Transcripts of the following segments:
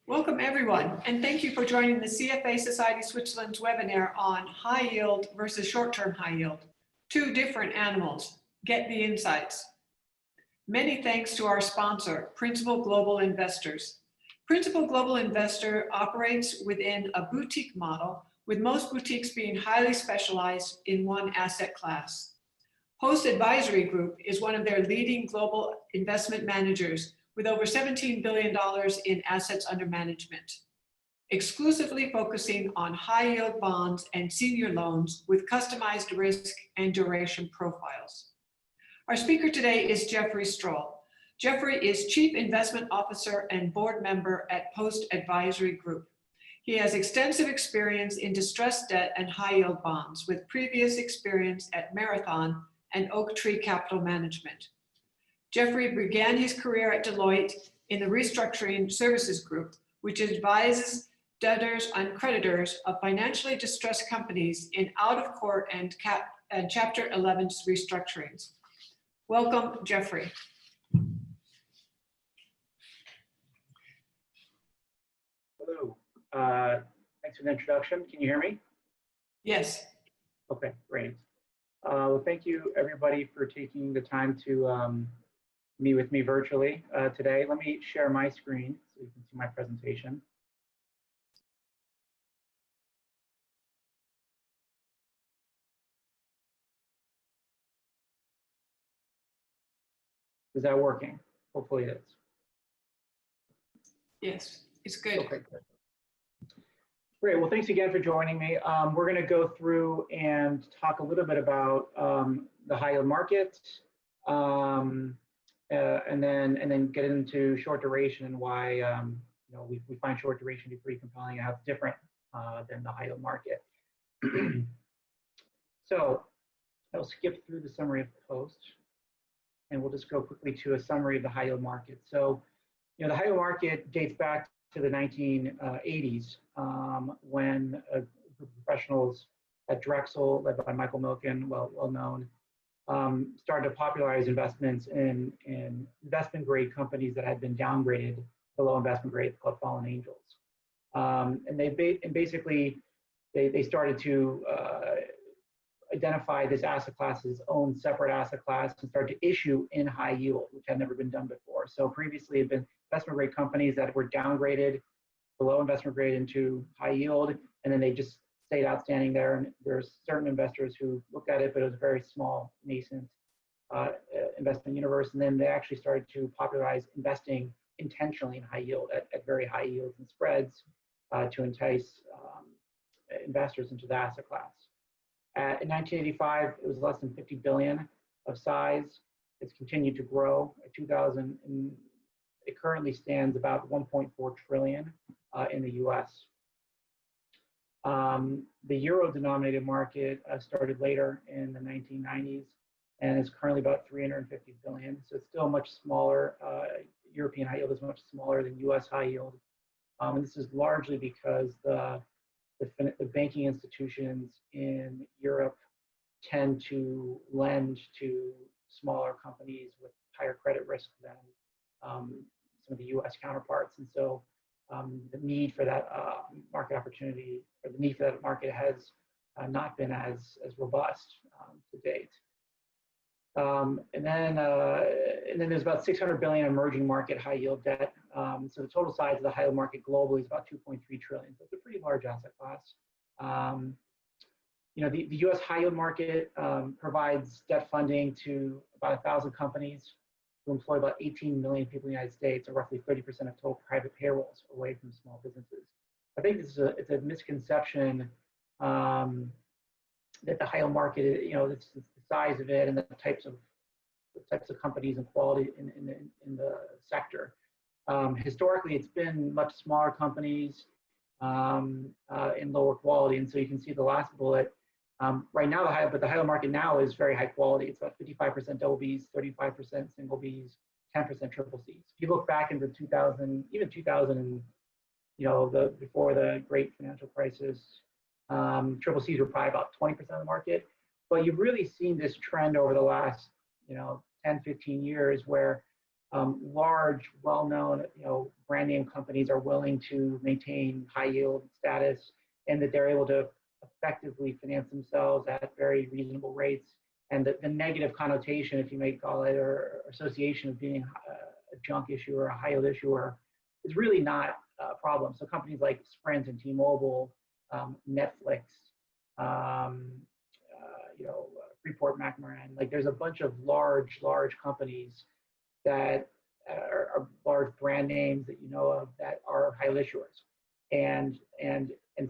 Welcome everyone, and thank you for joining the CFA Society Switzerland's webinar on high yield versus short-term high yield. Two different animals. Get the insights. Many thanks to our sponsor, Principal Global Investors. Principal Global Investor operates within a boutique model, with most boutiques being highly specialized in one asset class. Post Advisory Group is one of their leading global investment managers with over $17 billion in assets under management, exclusively focusing on high yield bonds and senior loans with customized risk and duration profiles. Our speaker today is Jeffrey Stroll. Jeffrey is Chief Investment Officer and board member at Post Advisory Group. He has extensive experience in distressed debt and high yield bonds with previous experience at Marathon and Oak Tree Capital Management. Jeffrey began his career at Deloitte in the Restructuring Services Group, which advises debtors and creditors of financially distressed companies in out-of-court and Chapter 11 restructurings. Welcome, Jeffrey. Hello. Thanks for the introduction. Can you hear me? Yes. Okay, great. Well, thank you, everybody, for taking the time to meet with me virtually today. Let me share my screen so you can see my presentation. Is that working? Hopefully it is. Yes, it's good. Okay, good. Great. Well, thanks again for joining me. We're going to go through and talk a little bit about the high yield market, and then get into short duration and why we find short duration to be pretty compelling and how it's different than the high yield market. So I'll skip through the summary of Post, and we'll just go quickly to a summary of the high yield market. So, the high yield market dates back to the 1980s when a group of professionals at Drexel, led by Michael Milken, well known, started to popularize investments in investment grade companies that had been downgraded below investment grade, called fallen angels. And basically they started to identify this asset class's own separate asset class and started to issue in high yield, which had never been done before. So previously it had been investment grade companies that were downgraded below investment grade into high yield, and then they just stayed outstanding there. And there's certain investors who looked at it, but it was a very small, nascent investment universe. And then they actually started to popularize investing intentionally in high yield at very high yields and spreads to entice investors into the asset class. In 1985, it was less than 50 billion of size. It's continued to grow. In 2000, it currently stands about 1.4 trillion in the US. The euro-denominated market started later in the 1990s and is currently about 350 billion. So it's still much smaller. European high yield is much smaller than US high yield. And this is largely because the banking institutions in Europe tend to lend to smaller companies with higher credit risk than some of the US counterparts. And so the need for that market opportunity, or the need for that market, has not been as robust to date. And then there's about 600 billion emerging market high yield debt. So the total size of the high yield market globally is about 2.3 trillion. So it's a pretty large asset class. The US high yield market provides debt funding to about 1,000 companies who employ about 18 million people in the United States, or roughly 30% of total private payrolls away from small businesses. I think it's a misconception that the high yield market, it's the size of it and the types of companies and quality in the sector. Historically, it's been much smaller companies in lower quality, and so you can see the last bullet. Right now, the high yield market now is very high quality. It's about 55% double Bs, 35% single Bs, 10% triple Cs. If you look back into 2000, even 2000, and before the great financial crisis, triple Cs were probably about 20% of the market. But you've really seen this trend over the last 10, 15 years where large, well-known, brand name companies are willing to maintain high yield status, and that they're able to effectively finance themselves at very reasonable rates. And the negative connotation, if you may call it, or association of being a junk issuer, a high yield issuer, is really not a problem. So companies like Sprint and T-Mobile, Netflix, Freeport McMoran, like there's a bunch of large companies that are large brand names that you know of that are high yield issuers, and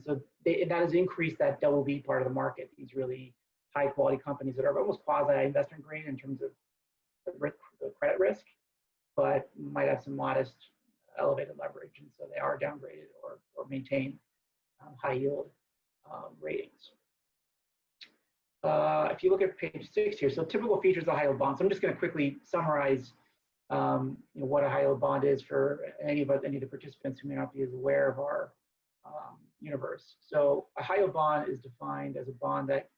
so that has increased that double B part of the market. These really high quality companies that are almost quasi investment grade in terms of the credit risk, but might have some modest elevated leverage, and so they are downgraded or maintain high yield ratings. If you look at page 6 here, so typical features of high yield bonds. I'm just going to quickly summarize what a high yield bond is for any of the participants who may not be as aware of our universe. So a high yield bond is defined as a bond that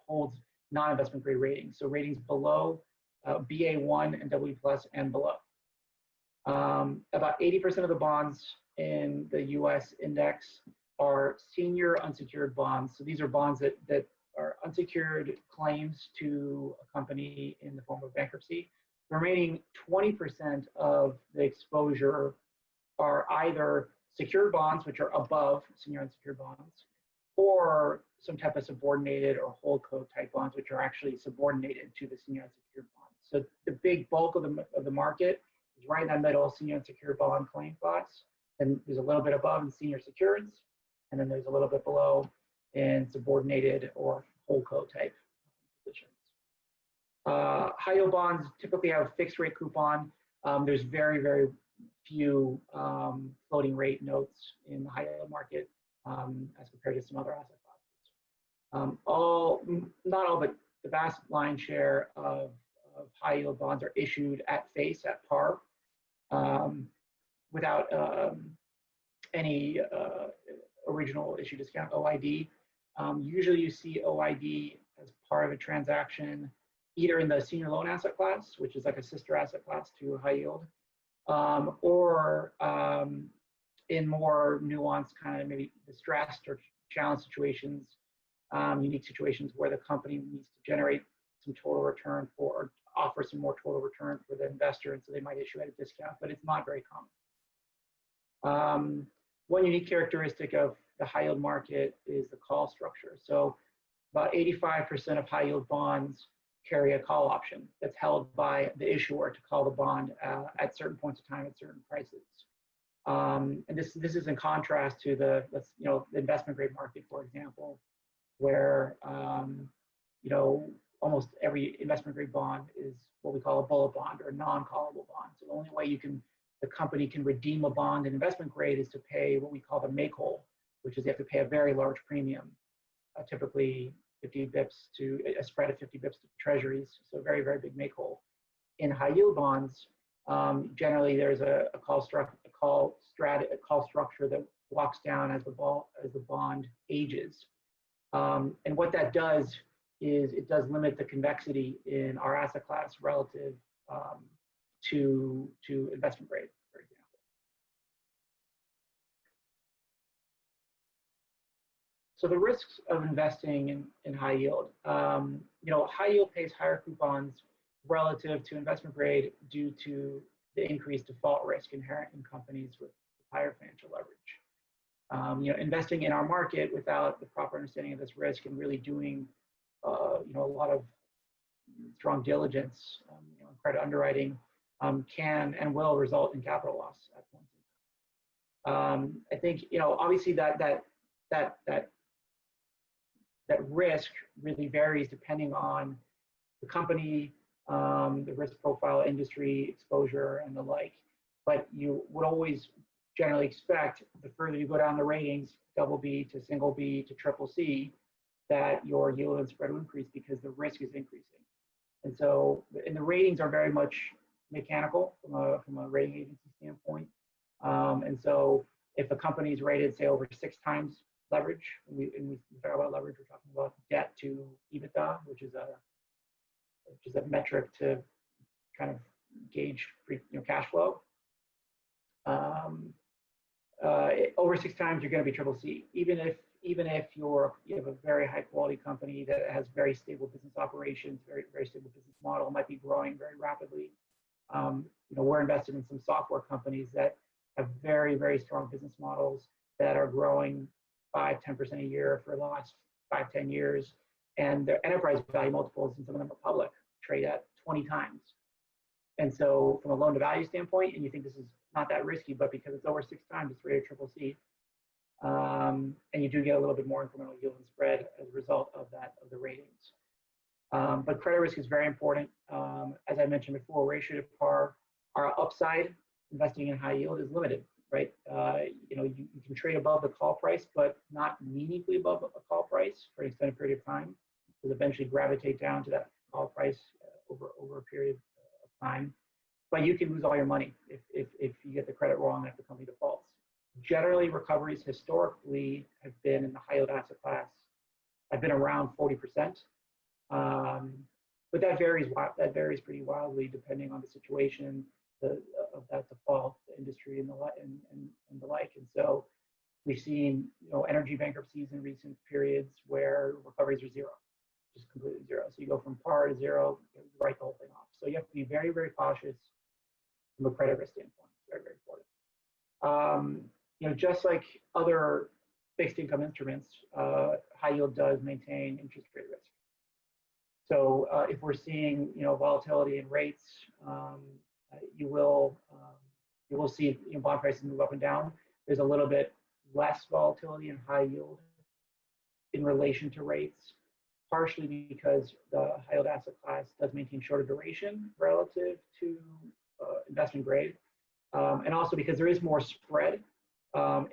holds non-investment grade ratings. So ratings below BA1 and W+ and below. About 80% of the bonds in the US index are senior unsecured bonds. So these are bonds that are unsecured claims to a company in the form of bankruptcy. The remaining 20% of the exposure are either secured bonds, which are above senior unsecured bonds, or some type of subordinated or holdco type bonds, which are actually subordinated to the senior unsecured bonds. So the big bulk of the market is right in that middle, senior unsecured bond claim class. And there's a little bit above in senior secureds, and then there's a little bit below in subordinated or holdco type positions. High yield bonds typically have a fixed rate coupon. There's very, very few floating rate notes in the high yield market as compared to some other asset classes. Not all, but the vast lion's share of high yield bonds are issued at face, at par, without any original issue discount, OID. Usually you see OID as part of a transaction, either in the senior loan asset class, which is like a sister asset class to high yield, or in more nuanced kind of maybe distressed or challenge situations, unique situations where the company needs to generate some total return or offer some more total return for the investor, and so they might issue at a discount, but it's not very common. One unique characteristic of the high yield market is the call structure. So about 85% of high yield bonds carry a call option that's held by the issuer to call the bond at certain points of time at certain prices. And this is in contrast to the investment grade market, for example, where almost every investment grade bond is what we call a bullet bond or a non-callable bond. So the only way the company can redeem a bond in investment grade is to pay what we call the make whole, which is you have to pay a very large premium, typically 50 bips to a spread of 50 bips to treasuries. So very, very big make whole. In high yield bonds, generally there's a call structure that walks down as the bond ages. And what that does is it does limit the convexity in our asset class relative to investment grade, for example. So the risks of investing in high yield, high yield pays higher coupons relative to investment grade due to the increased default risk inherent in companies with higher financial leverage. Investing in our market without the proper understanding of this risk and really doing a lot of strong diligence, credit underwriting can and will result in capital loss at points in time. I think obviously that risk really varies depending on the company, the risk profile, industry exposure, and the like. But you would always generally expect the further you go down the ratings, double B to single B to triple C, that your yield and spread will increase because the risk is increasing. And so, and the ratings are very much mechanical from a rating agency standpoint. And so if a company is rated, say, over 6 times leverage, and we talk about leverage, we're talking about debt to EBITDA, which is a metric to kind of gauge cash flow. Over 6 times, you're going to be triple C. Even if you have a very high quality company that has very stable business operations, very stable business model, might be growing very rapidly. We're invested in some software companies that have very strong business models that are growing 5-10% a year for the last 5-10 years, and their enterprise value multiples, and some of them are public, trade at 20 times. And so from a loan to value standpoint, and you think this is not that risky, but because it's over 6 times, it's rated triple C. And you do get a little bit more incremental yield and spread as a result of the ratings. But credit risk is very important. As I mentioned before, ratio to par, our upside investing in high yield is limited, right? You can trade above the call price, but not meaningfully above a call price for an extended period of time. Will eventually gravitate down to that call price over a period of time. But you can lose all your money if you get the credit wrong and if the company defaults. Generally, recoveries historically have been in the high yield asset class, have been around 40%. But that varies pretty wildly depending on the situation of that default, the industry, and the like. And so we've seen energy bankruptcies in recent periods where recoveries are zero, just completely zero. So you go from par to zero, you write the whole thing off. So you have to be very cautious from a credit risk standpoint. It's very important. Just like other fixed income instruments, high yield does maintain interest rate risk. So if we're seeing volatility in rates, you will see bond prices move up and down. There's a little bit less volatility in high yield in relation to rates, partially because the high yield asset class does maintain shorter duration relative to investment grade, and also because there is more spread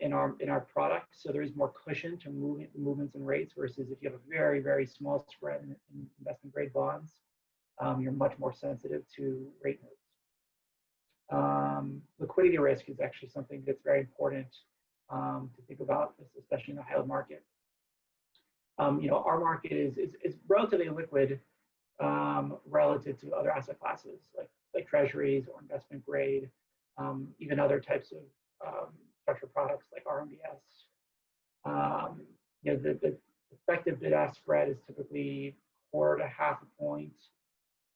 in our product, so there is more cushion to movements in rates, versus if you have a very small spread in investment grade bonds, you're much more sensitive to rate moves. Liquidity risk is actually something that's very important to think about, especially in the high yield market. Our market is relatively liquid relative to other asset classes like treasuries or investment grade, even other types of structured products like RMBS. The effective bid-ask spread is typically 1/4 to 1/2 point,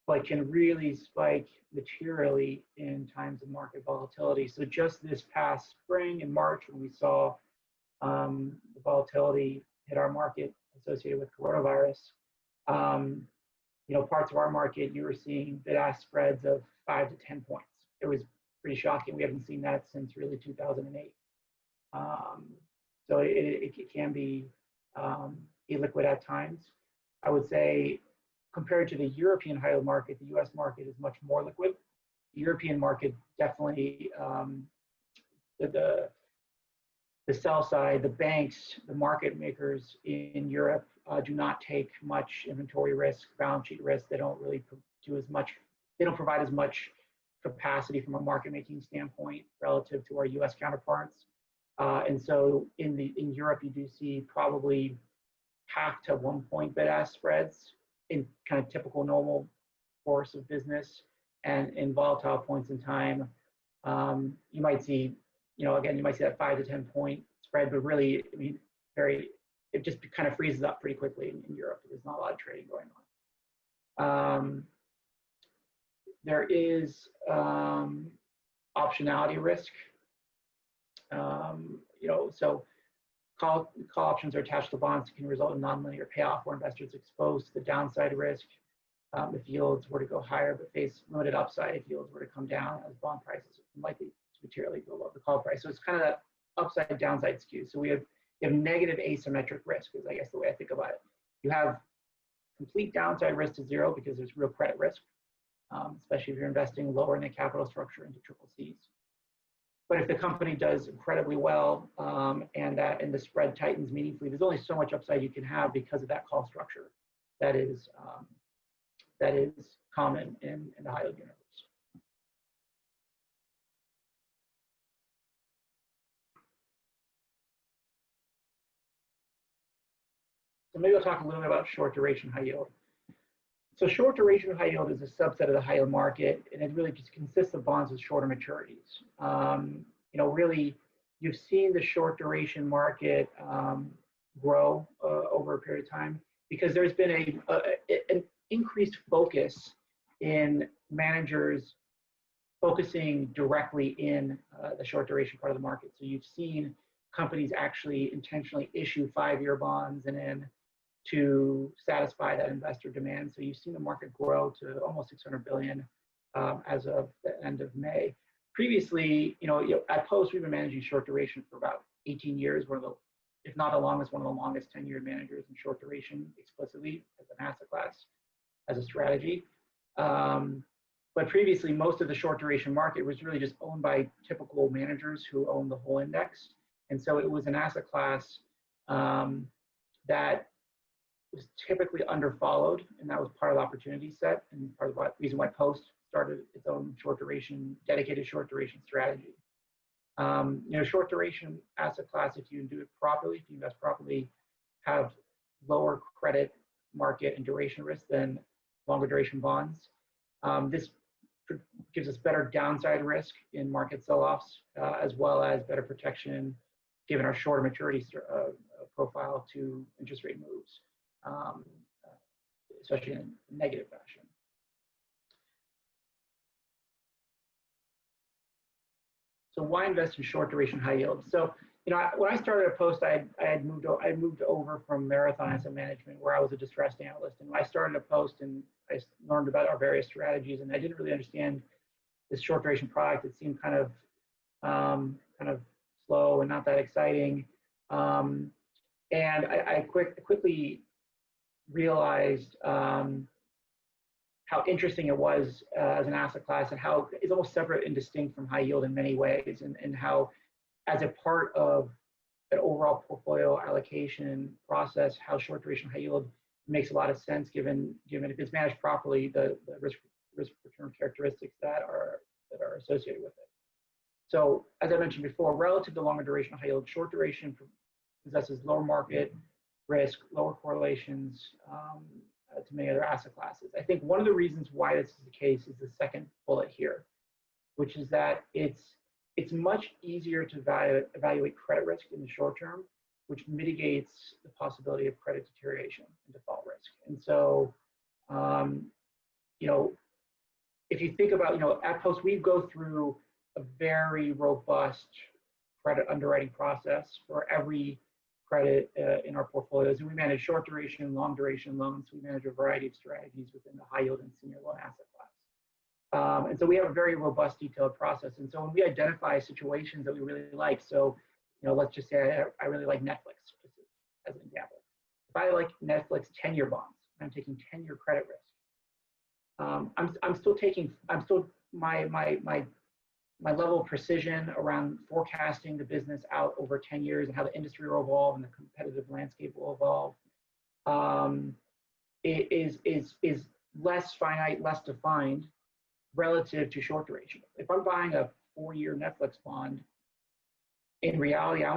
but can really spike materially in times of market volatility. So just this past spring in March, when we saw the volatility hit our market associated with coronavirus, parts of our market, you were seeing bid-ask spreads of 5 to 10 points. It was pretty shocking. We haven't seen that since really 2008. So it can be illiquid at times. I would say, compared to the European high yield market, the U.S. market is much more liquid. The European market definitely, the sell side, the banks, the market makers in Europe do not take much inventory risk, balance sheet risk. They don't really do as much. They don't provide as much capacity from a market making standpoint relative to our U.S. counterparts. And so in Europe, you do see probably 1/2 to 1 point bid-ask spreads in kind of typical normal course of business, and in volatile points in time, you might see, again, you might see that 5 to 10 point spread, but really, it just kind of freezes up pretty quickly in Europe. There's not a lot of trading going on. There is optionality risk. So call options are attached to bonds that can result in nonlinear payoff, where investors exposed to the downside risk if yields were to go higher, but face limited upside if yields were to come down, as bond prices are likely to materially go above the call price. So it's kind of that upside downside skew. So you have negative asymmetric risk, is I guess the way I think about it. You have complete downside risk to zero because there's real credit risk, especially if you're investing lower in the capital structure into triple Cs. But if the company does incredibly well and the spread tightens meaningfully, there's only so much upside you can have because of that call structure that is common in the high yield universe. So maybe I'll talk a little bit about short duration high yield. So short duration high yield is a subset of the high yield market, and it really just consists of bonds with shorter maturities. Really, you've seen the short duration market grow over a period of time because there's been an increased focus in managers focusing directly in the short duration part of the market. So you've seen companies actually intentionally issue 5-year bonds and then to satisfy that investor demand. So you've seen the market grow to almost 600 billion as of the end of May. Previously, at Post, we've been managing short duration for about 18 years. If not the longest, one of the longest tenured managers in short duration explicitly as an asset class, as a strategy. But previously, most of the short duration market was really just owned by typical managers who owned the whole index. And so it was an asset class that was typically underfollowed, and that was part of the opportunity set and part of the reason why Post started its own dedicated short duration strategy. Short duration asset class, if you do it properly, if you invest properly, have lower credit market and duration risk than longer duration bonds. This gives us better downside risk in market sell-offs, as well as better protection given our shorter maturity profile to interest rate moves, especially in a negative fashion. So why invest in short duration high yield? So, when I started at Post, I had moved over from Marathon Asset Management, where I was a distressed analyst. And when I started at Post, and I learned about our various strategies, and I didn't really understand this short duration product. It seemed kind of slow and not that exciting. And I quickly realized how interesting it was as an asset class, and how it's almost separate and distinct from high yield in many ways, and how, as a part of an overall portfolio allocation process, how short duration high yield makes a lot of sense given if it's managed properly, the risk return characteristics that are associated with it. So as I mentioned before, relative to longer duration high yield, short duration possesses lower market risk, lower correlations to many other asset classes. I think one of the reasons why this is the case is the second bullet here, which is that it's much easier to evaluate credit risk in the short term, which mitigates the possibility of credit deterioration and default risk. And so, if you think about, at Post, we go through a very robust credit underwriting process for every credit in our portfolios. And we manage short duration, long duration loans. We manage a variety of strategies within the high yield and senior loan asset class. And so we have a very robust, detailed process. And so when we identify situations that we really like, so, let's just say I really like Netflix, just as an example. If I like Netflix 10-year bonds, I'm taking 10-year credit risk. My level of precision around forecasting the business out over 10 years and how the industry will evolve and the competitive landscape will evolve is less finite, less defined relative to short duration. If I'm buying a 4-year Netflix bond, in reality, I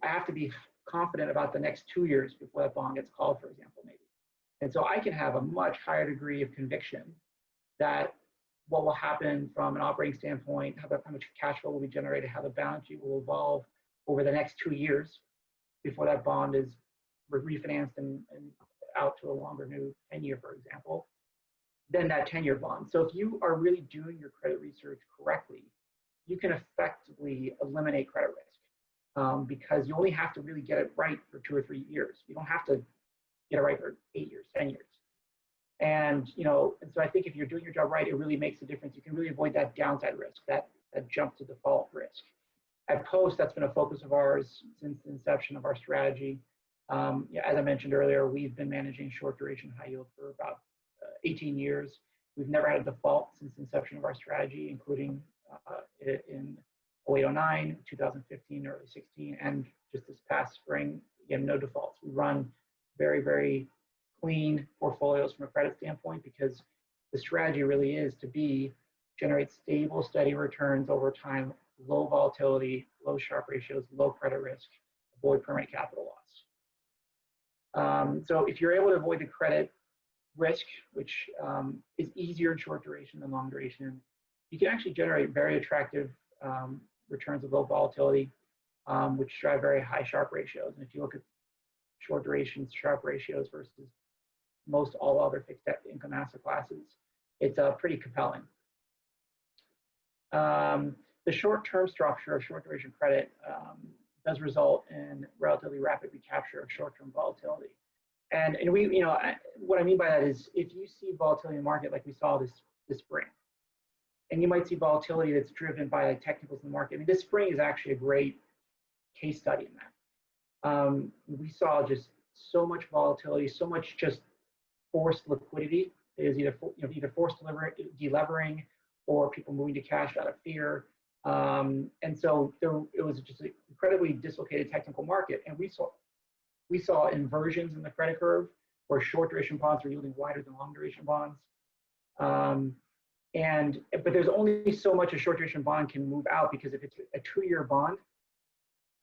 have to be confident about the next 2 years before that bond gets called, for example, maybe. And so I can have a much higher degree of conviction that what will happen from an operating standpoint, how much cash flow will be generated, how the balance sheet will evolve over the next 2 years before that bond is refinanced and out to a longer new 10-year, for example, than that 10-year bond. So if you are really doing your credit research correctly, you can effectively eliminate credit risk because you only have to really get it right for 2 or 3 years. You don't have to get it right for 8 years, 10 years. And so I think if you're doing your job right, it really makes a difference. You can really avoid that downside risk, that jump to default risk. At Post, that's been a focus of ours since the inception of our strategy. As I mentioned earlier, we've been managing short duration high yield for about 18 years. We've never had a default since the inception of our strategy, including in 0809, 2015, early 16, and just this past spring, again, no defaults. We run very, very clean portfolios from a credit standpoint because the strategy really is to generate stable, steady returns over time, low volatility, low Sharpe ratios, low credit risk, avoid permanent capital loss. So if you're able to avoid the credit risk, which is easier in short duration than long duration, you can actually generate very attractive returns of low volatility, which drive very high Sharpe ratios. And if you look at short duration Sharpe ratios versus most all other fixed income asset classes, it's pretty compelling. The short-term structure of short duration credit does result in relatively rapid recapture of short-term volatility. And we, what I mean by that is if you see volatility in the market like we saw this spring, and you might see volatility that's driven by like technicals in the market. I mean, this spring is actually a great case study in that. We saw just so much volatility, so much just forced liquidity. It is either forced delevering or people moving to cash out of fear. And so it was just an incredibly dislocated technical market. And we saw inversions in the credit curve where short duration bonds are yielding wider than long duration bonds. But there's only so much a short duration bond can move out, because if it's a 2-year bond,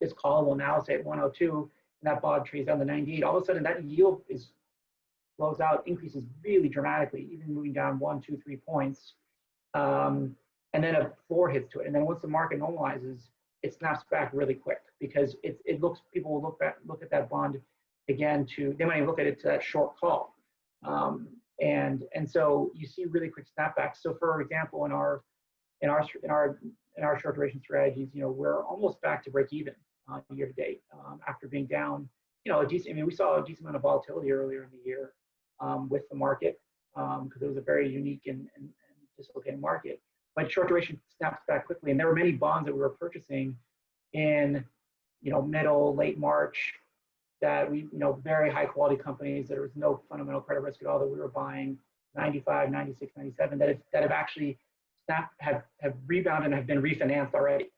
it's callable now, say at 102, and that bond trades down to 98. All of a sudden, that yield blows out, increases really dramatically, even moving down 1, 2, 3 points. And then a floor hits to it. And then once the market normalizes, it snaps back really quick, because people will look at that bond again they might look at it to that short call. And so you see really quick snapbacks. So for example, in our short duration strategies, we're almost back to break even year to date, after being down, a decent. I mean, we saw a decent amount of volatility earlier in the year with the market, because it was a very unique and dislocated market. But short duration snaps back quickly, and there were many bonds that we were purchasing in late March that we very high quality companies that there was no fundamental credit risk at all, that we were buying 95, 96, 97 that have actually have rebounded and have been refinanced already.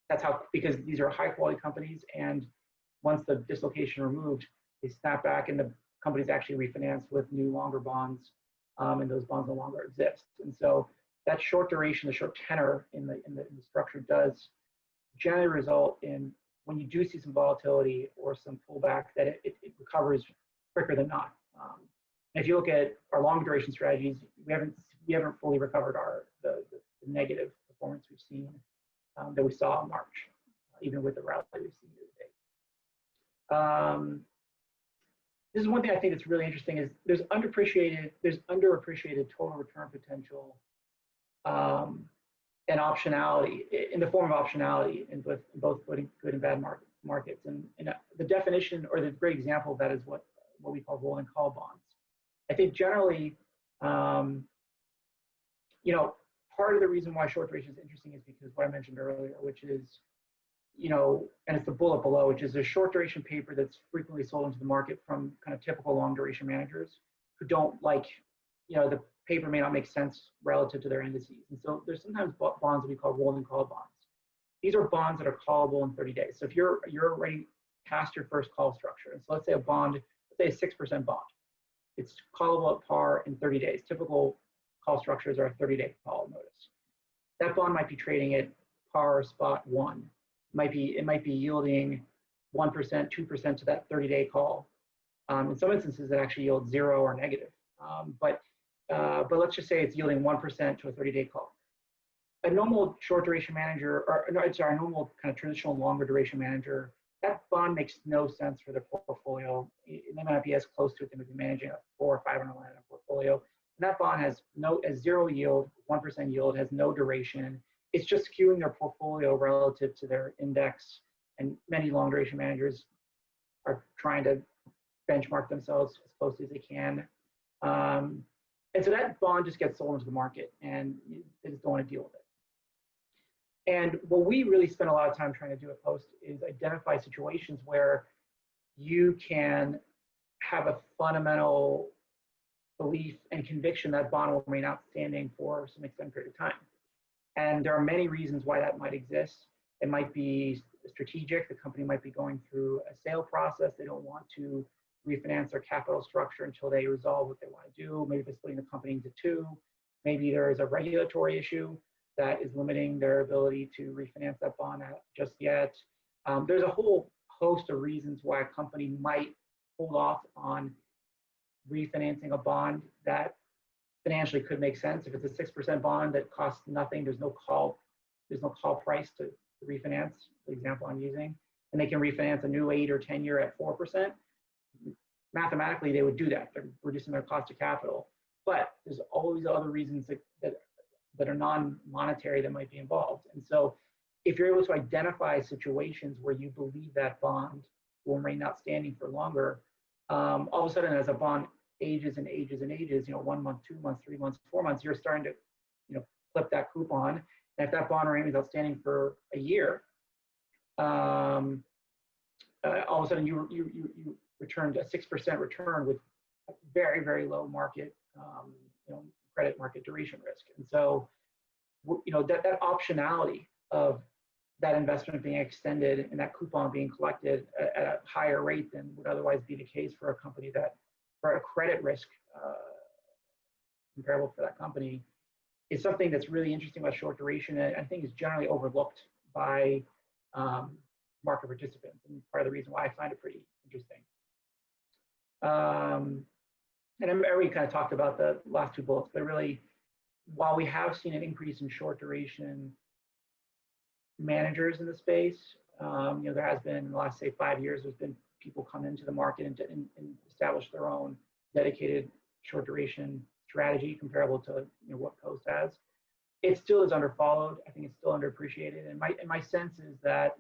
That's how, because these are high quality companies, and once the dislocation removed, they snap back and the companies actually refinance with new longer bonds, and those bonds no longer exist. And so that short duration, the short tenor in the structure does generally result in, when you do see some volatility or some pullback, that it recovers quicker than not. And if you look at our long duration strategies, we haven't fully recovered the negative performance we've seen, that we saw in March, even with the rally we've seen year to date. This is one thing I think that's really interesting, is there's underappreciated total return potential and optionality, in the form of optionality in both good and bad markets. And the definition, or the great example of that, is what we call rolling call bonds. I think generally, part of the reason why short duration is interesting is because what I mentioned earlier, which is, and it's the bullet below, which is a short duration paper that's frequently sold into the market from kind of typical long duration managers who don't like, the paper may not make sense relative to their indices. And so there's sometimes bonds that we call rolling call bonds. These are bonds that are callable in 30 days. So if you're already past your first call structure, and so let's say a 6% bond, it's callable at par in 30 days. Typical call structures are a 30-day call notice. That bond might be trading at par spot 1. It might be yielding 1%, 2% to that 30-day call. In some instances, it actually yields 0 or negative. But let's just say it's yielding 1% to a 30-day call. A normal short duration manager, a normal kind of traditional longer duration manager, that bond makes no sense for their portfolio. They might not be as close to it. They might be managing a 400 or 500 line portfolio. And that bond has 0 yield, 1% yield, has no duration. It's just skewing their portfolio relative to their index. And many long duration managers are trying to benchmark themselves as closely as they can. And so that bond just gets sold into the market, and they just don't want to deal with it. And what we really spend a lot of time trying to do at Post is identify situations where you can have a fundamental belief and conviction that bond will remain outstanding for some extended period of time. And there are many reasons why that might exist. It might be strategic. The company might be going through a sale process. They don't want to refinance their capital structure until they resolve what they want to do. Maybe they're splitting the company into 2. Maybe there is a regulatory issue that is limiting their ability to refinance that bond just yet. There's a whole host of reasons why a company might hold off on refinancing a bond that financially could make sense. If it's a 6% bond that costs nothing, there's no call price to refinance, the example I'm using, and they can refinance a new 8 or 10 year at 4%. Mathematically, they would do that. They're reducing their cost of capital. But there's always other reasons that are non-monetary that might be involved. And so if you're able to identify situations where you believe that bond will remain outstanding for longer, all of a sudden as a bond ages and ages and ages, 1 month, 2 months, 3 months, 4 months, you're starting to clip that coupon. And if that bond remains outstanding for a year, all of a sudden you returned a 6% return with very, very low market, credit market duration risk. And so, that optionality of that investment being extended and that coupon being collected at a higher rate than would otherwise be the case for a company for a credit risk comparable for that company, is something that's really interesting about short duration, and I think is generally overlooked by market participants, and part of the reason why I find it pretty interesting. And I already kind of talked about the last 2 bullets, but really, while we have seen an increase in short duration managers in the space, there has been in the last, say, 5 years, there's been people come into the market and establish their own dedicated short duration strategy comparable to what Coast has. It still is underfollowed. I think it's still underappreciated. And my sense is that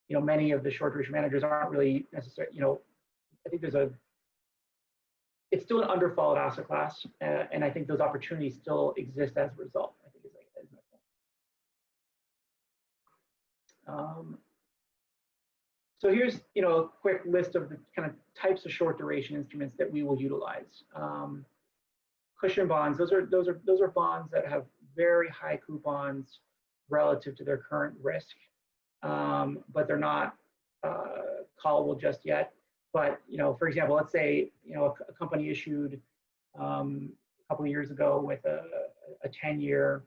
many of the short duration managers aren't really necessarily, I think it's still an underfollowed asset class, and I think those opportunities still exist as a result. I think is my point. So here's a quick list of the kind of types of short duration instruments that we will utilize. Cushion bonds; those are bonds that have very high coupons relative to their current risk, but they're not callable just yet. But for example, let's say a company issued a couple of years ago with a 10-year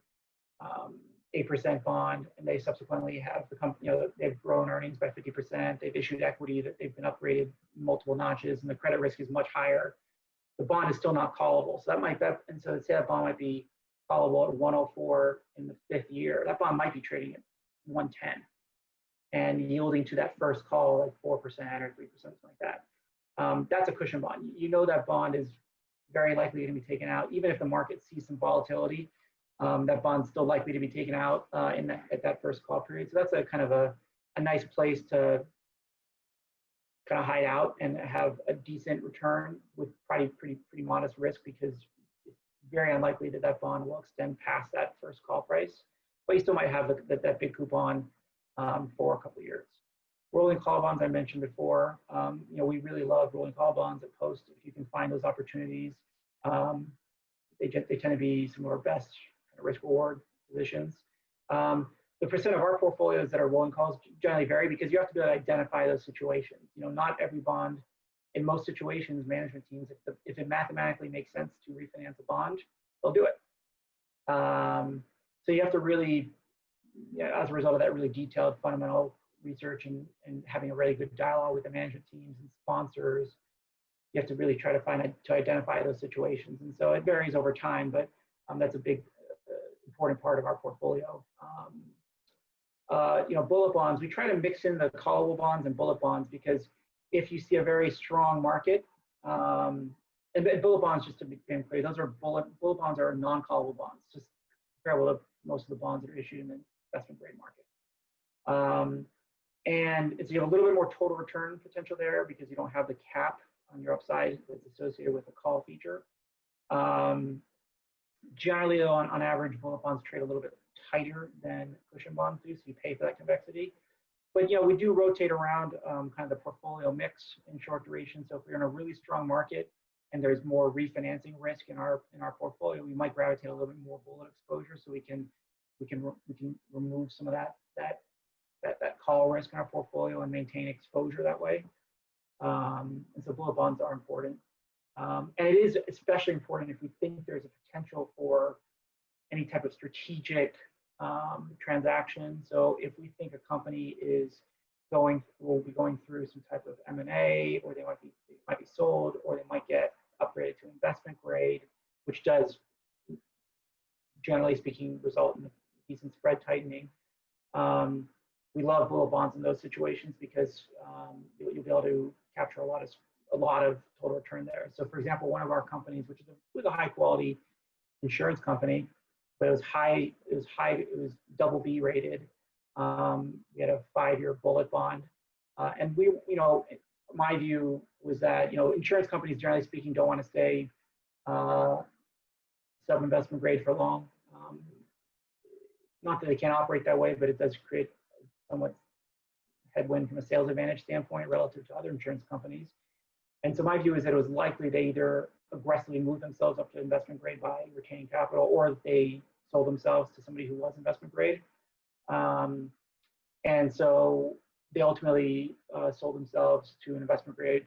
8% bond, and they subsequently have the company, they've grown earnings by 50%. They've issued equity that they've been upgraded multiple notches, and the credit risk is much higher. The bond is still not callable. So and so say that bond might be callable at 104 in the 5th year. That bond might be trading at 110. And yielding to that first call like 4% or 3%, something like that. That's a cushion bond. That bond is very likely to be taken out, even if the market sees some volatility. That bond's still likely to be taken out at that first call period. So that's a kind of a nice place to kind of hide out and have a decent return with probably pretty modest risk, because it's very unlikely that bond will extend past that first call price. But you still might have that big coupon for a couple of years. Rolling call bonds I mentioned before. We really love rolling call bonds at Post. If you can find those opportunities, they tend to be some of our best risk reward positions. The percent of our portfolios that are rolling calls generally vary, because you have to be able to identify those situations. Not every bond. In most situations, management teams, if it mathematically makes sense to refinance a bond, they'll do it. So you have to really, as a result of that really detailed fundamental research and having a really good dialogue with the management teams and sponsors, you have to really try to identify those situations. And so it varies over time, but that's a big important part of our portfolio. Bullet bonds, we try to mix in the callable bonds and bullet bonds, because if you see a very strong market, and bullet bonds, just to be clear, those are bullet bonds are non-callable bonds, just comparable to most of the bonds that are issued in the investment grade market. And it's a little bit more total return potential there, because you don't have the cap on your upside that's associated with the call feature. Generally, though, on average, bullet bonds trade a little bit tighter than cushion bonds do, so you pay for that convexity. But we do rotate around kind of the portfolio mix in short duration. So if we're in a really strong market and there's more refinancing risk in our portfolio, we might gravitate a little bit more bullet exposure, so we can remove some of that call risk in our portfolio and maintain exposure that way. And so bullet bonds are important. And it is especially important if we think there's a potential for any type of strategic transaction. So if we think a company is will be going through some type of M&A, or they might be sold, or they might get upgraded to investment grade, which does, generally speaking, result in a decent spread tightening. We love little bonds in those situations because you'll be able to capture a lot of total return there. So, for example, one of our companies, which was a high quality insurance company, but it was double B rated. We had a 5-year bullet bond, and my view was that insurance companies, generally speaking, don't want to stay sub-investment grade for long. Not that they can't operate that way, but it does create somewhat headwind from a sales advantage standpoint relative to other insurance companies. And so my view is that it was likely they either aggressively moved themselves up to investment grade by retaining capital, or they sold themselves to somebody who was investment grade. And so they ultimately sold themselves to an investment grade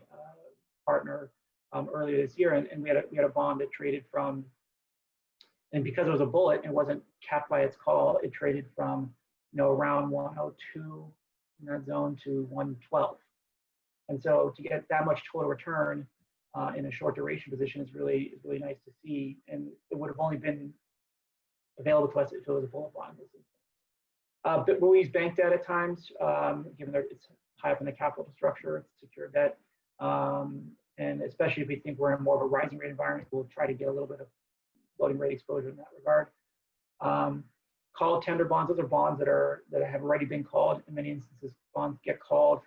partner earlier this year, and we had a bond that traded from, and because it was a bullet, it wasn't capped by its call. It traded from around 102 in that zone to 112. And so to get that much total return in a short duration position is really nice to see. And it would have only been available to us if it was a bullet bond. But we'll use bank debt at times, given that it's high up in the capital structure, it's secure debt. And especially if we think we're in more of a rising rate environment, we'll try to get a little bit of floating rate exposure in that regard. Called tender bonds, those are bonds that have already been called. In many instances, bonds get called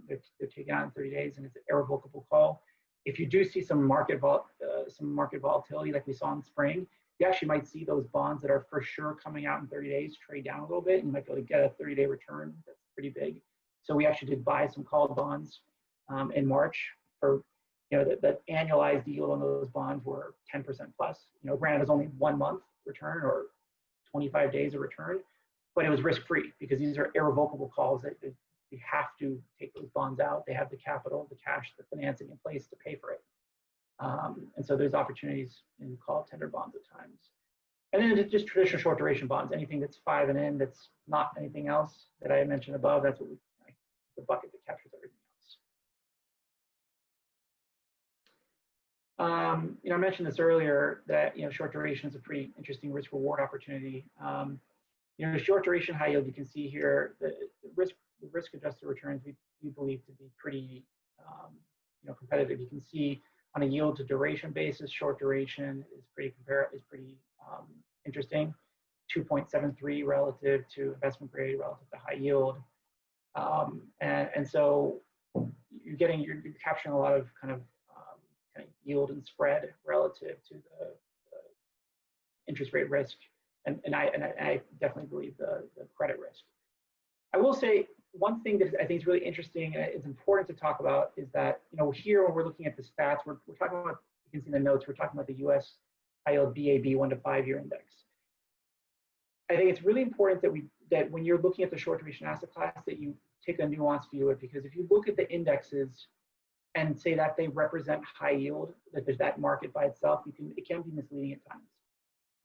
they're taken out in 30 days, and it's an irrevocable call. If you do see some market volatility like we saw in spring, you actually might see those bonds that are for sure coming out in 30 days trade down a little bit, and you might be able to get a 30-day return that's pretty big. So we actually did buy some called bonds in March for, the annualized yield on those bonds were 10% plus. Granted, it was only 1 month return or 25 days of return, but it was risk-free because these are irrevocable calls that we have to take those bonds out. They have the capital, the cash, the financing in place to pay for it. And so there's opportunities in call tender bonds at times. And then just traditional short duration bonds, anything that's 5 and in, that's not anything else that I mentioned above, that's what the bucket that captures everything else. I mentioned this earlier that short duration is a pretty interesting risk reward opportunity. Short duration high yield, you can see here the risk adjusted returns we believe to be pretty competitive. You can see on a yield to duration basis, short duration is pretty interesting. 2.73 relative to investment grade relative to high yield, and so you're capturing a lot of kind of yield and spread relative to the interest rate risk, and I definitely believe the credit risk. I will say one thing that I think is really interesting and it's important to talk about is that here when we're looking at the stats, we're talking about, you can see in the notes, we're talking about the U.S. high yield BAB 1 to 5 year index. I think it's really important that when you're looking at the short duration asset class that you take a nuanced view of it, because if you look at the indexes and say that they represent high yield, that there's that market by itself, it can be misleading at times.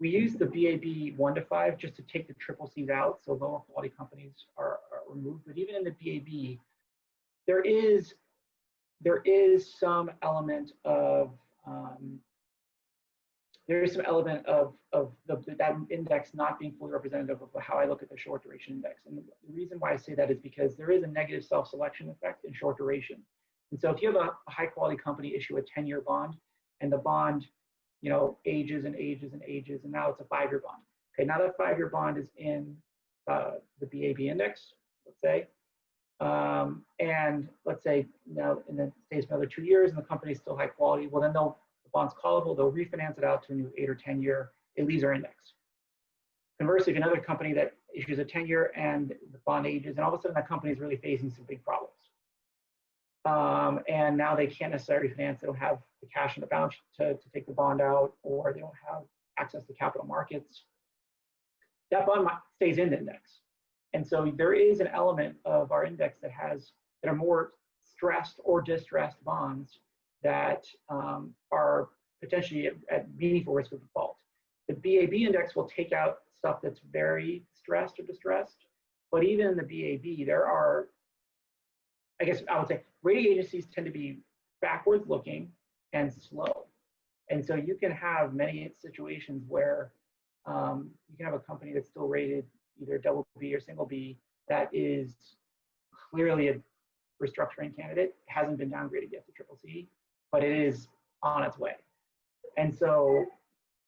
We use the BAB 1 to 5 just to take the triple C's out, so lower quality companies are removed. But even in the BAB, there is some element of that index not being fully representative of how I look at the short duration index. And the reason why I say that is because there is a negative self-selection effect in short duration. And so if you have a high quality company issue a 10-year bond, and the bond ages and ages and ages, and now it's a 5-year bond. Okay, now that 5-year bond is in the BAB index, let's say, and let's say now and then stays for another 2 years, and the company is still high quality. Well, then the bond's callable. They'll refinance it out to a new 8 or 10-year. It leaves our index. Conversely, if another company that issues a 10-year and the bond ages, and all of a sudden that company is really facing some big problems. And now they can't necessarily finance. They don't have the cash in the balance to take the bond out, or they don't have access to capital markets. That bond stays in the index. And so there is an element of our index that are more stressed or distressed bonds that are potentially at meaningful risk of default. The BAB index will take out stuff that's very stressed or distressed, but even in the BAB, there are I guess I would say rating agencies tend to be backwards looking and slow. And so you can have many situations where you can have a company that's still rated either double B or single B that is clearly a restructuring candidate, hasn't been downgraded yet to triple C, but it is on its way. And so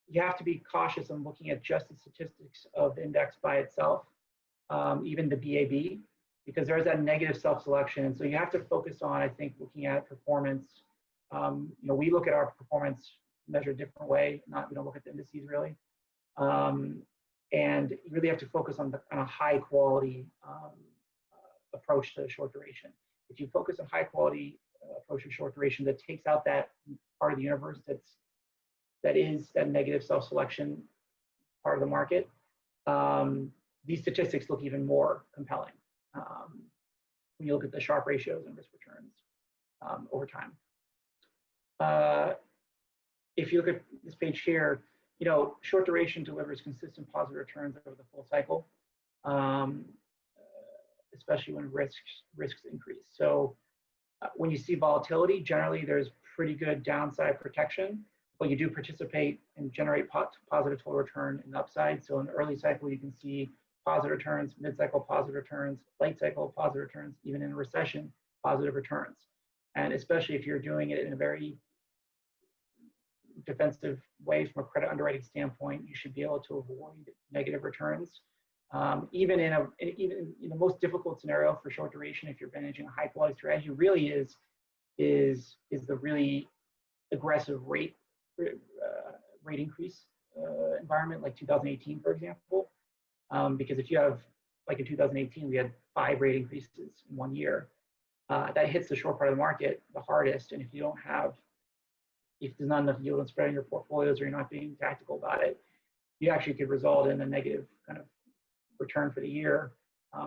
you have to be cautious on looking at just the statistics of the index by itself, even the BAB, because there's that negative self-selection. And so you have to focus on, I think, looking at performance. We look at our performance measured a different way. We don't look at the indices really. And you really have to focus on a high quality approach to short duration. If you focus on high quality approach to short duration that takes out that part of the universe that is that negative self-selection part of the market, these statistics look even more compelling when you look at the Sharpe ratios and risk returns over time. If you look at this page here, short duration delivers consistent positive returns over the full cycle, especially when risks increase. So when you see volatility, generally there's pretty good downside protection, but you do participate and generate positive total return in the upside. So in the early cycle, you can see positive returns, mid-cycle positive returns, late cycle positive returns, even in a recession, positive returns. And especially if you're doing it in a very defensive way from a credit underwriting standpoint, you should be able to avoid negative returns. Even in the most difficult scenario for short duration, if you're managing a high quality strategy, really is the really aggressive rate increase environment like 2018, for example. Because if you have, like in 2018, we had 5 rate increases in 1 year. That hits the short part of the market the hardest. And if there's not enough yield and spread in your portfolios, or you're not being tactical about it, you actually could result in a negative kind of return for the year,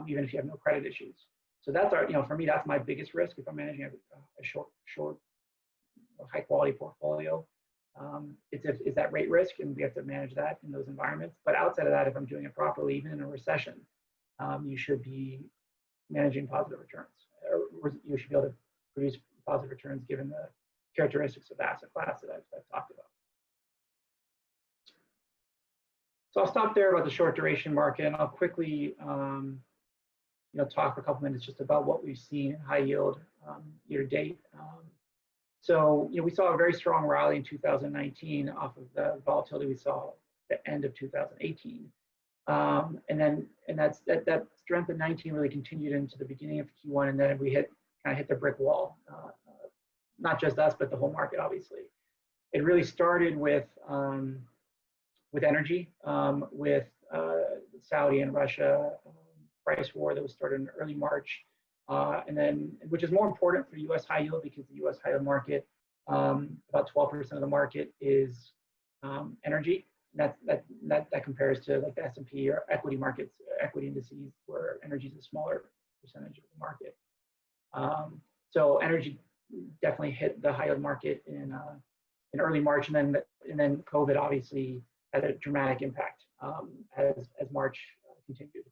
even if you have no credit issues. So that's for me, that's my biggest risk if I'm managing a short, high quality portfolio. It's that rate risk, and we have to manage that in those environments. But outside of that, if I'm doing it properly, even in a recession, you should be managing positive returns, or you should be able to produce positive returns given the characteristics of the asset class that I've talked about. So I'll stop there about the short duration market, and I'll quickly talk for a couple minutes just about what we've seen in high yield year to date. So we saw a very strong rally in 2019 off of the volatility we saw at the end of 2018, and that strength in 19 really continued into the beginning of Q1, and then we kind of hit the brick wall. Not just us, but the whole market, obviously. It really started with energy, with Saudi and Russia price war that was started in early March. And then, which is more important for U.S. high yield, because the U.S. high yield market, about 12% of the market is energy. That compares to like the S&P or equity markets, equity indices, where energy is a smaller percentage of the market. So energy definitely hit the high yield market in early March, and then COVID obviously had a dramatic impact as March continued.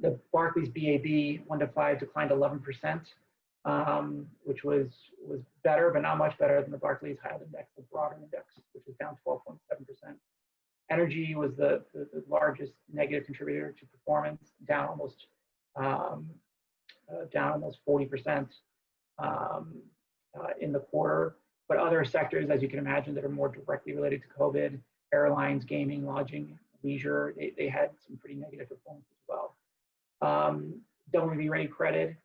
The Barclays BAB 1 to 5 declined 11%, which was better, but not much better than the Barclays High Yield Index, the broader index, which was down 12.7%. Energy was the largest negative contributor to performance, down almost 40% in the quarter. But other sectors, as you can imagine, that are more directly related to COVID, airlines, gaming, lodging, leisure, they had some pretty negative performance as well. WB rated credit,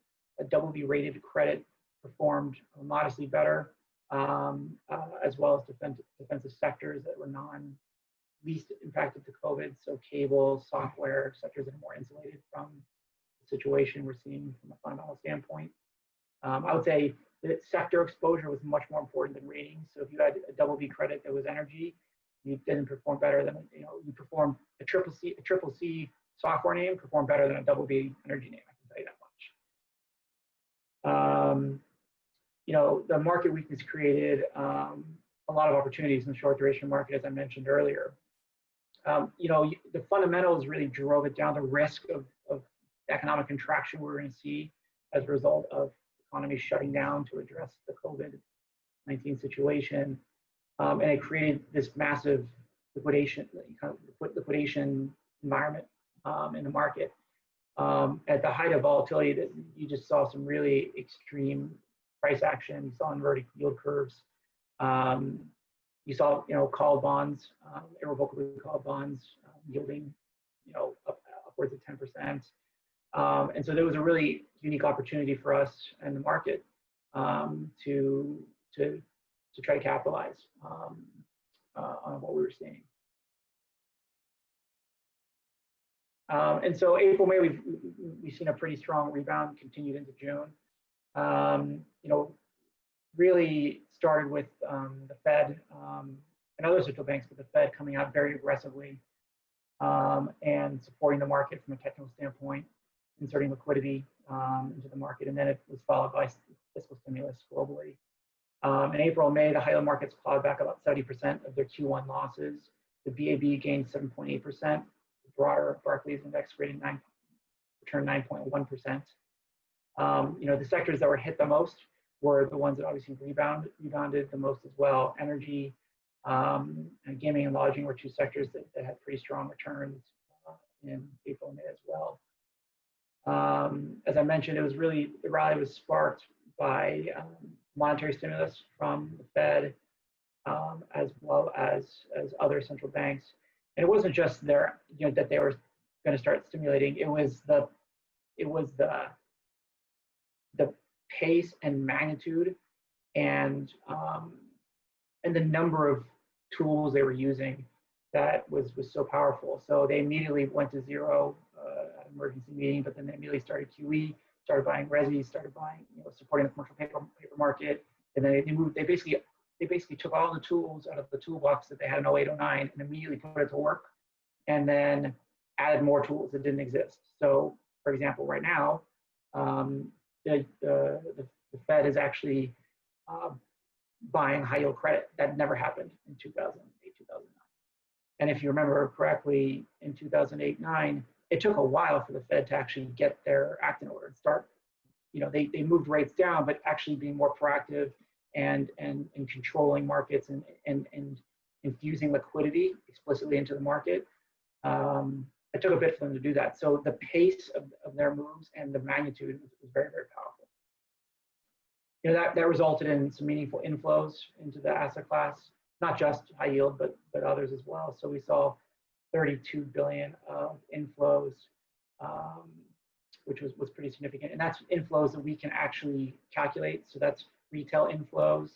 a WB rated credit performed modestly better, as well as defensive sectors that were least impacted to COVID. So cable, software, sectors that are more insulated from the situation we're seeing from a fundamental standpoint. I would say that sector exposure was much more important than ratings. So if you had a WB credit that was energy, you didn't perform better than, you performed a triple C software name performed better than a WB energy name, I can tell you that much. The market weakness created a lot of opportunities in the short duration market, as I mentioned earlier. The fundamentals really drove it down. The risk of economic contraction we're going to see as a result of economies shutting down to address the COVID-19 situation. And it created this massive liquidation environment in the market. At the height of volatility, that you just saw some really extreme price action. You saw inverted yield curves. You saw, called bonds, irrevocably called bonds yielding, upwards of 10%. And so there was a really unique opportunity for us and the market to try to capitalize on what we were seeing. And so April, May, we've seen a pretty strong rebound, continued into June. Really started with the Fed and other central banks, but the Fed coming out very aggressively and supporting the market from a technical standpoint, inserting liquidity into the market, and then it was followed by fiscal stimulus globally. In April and May, the high yield markets clawed back about 70% of their Q1 losses. The BAB gained 7.8%. The broader Barclays index returned 9.1%. The sectors that were hit the most were the ones that obviously rebounded the most as well. Energy and gaming and lodging were two sectors that had pretty strong returns in April and May as well. As I mentioned, the rally was sparked by monetary stimulus from the Fed, as well as other central banks. And it wasn't just that they were going to start stimulating. It was the pace and magnitude and the number of tools they were using that was so powerful. So they immediately went to zero at emergency meeting, but then they immediately started QE, started buying resi, started buying, supporting the commercial paper market, and then they basically took all the tools out of the toolbox that they had in 08, 09 and immediately put it to work, and then added more tools that didn't exist. So, for example, right now, the Fed is actually buying high yield credit. That never happened in 2008, 2009. And if you remember correctly, in 2008-09, it took a while for the Fed to actually get their act in order and start. They moved rates down, but actually being more proactive and controlling markets and infusing liquidity explicitly into the market. It took a bit for them to do that. So the pace of their moves and the magnitude was very, very powerful. That resulted in some meaningful inflows into the asset class, not just high yield, but others as well. So we saw 32 billion of inflows, which was pretty significant. And that's inflows that we can actually calculate. So that's retail inflows,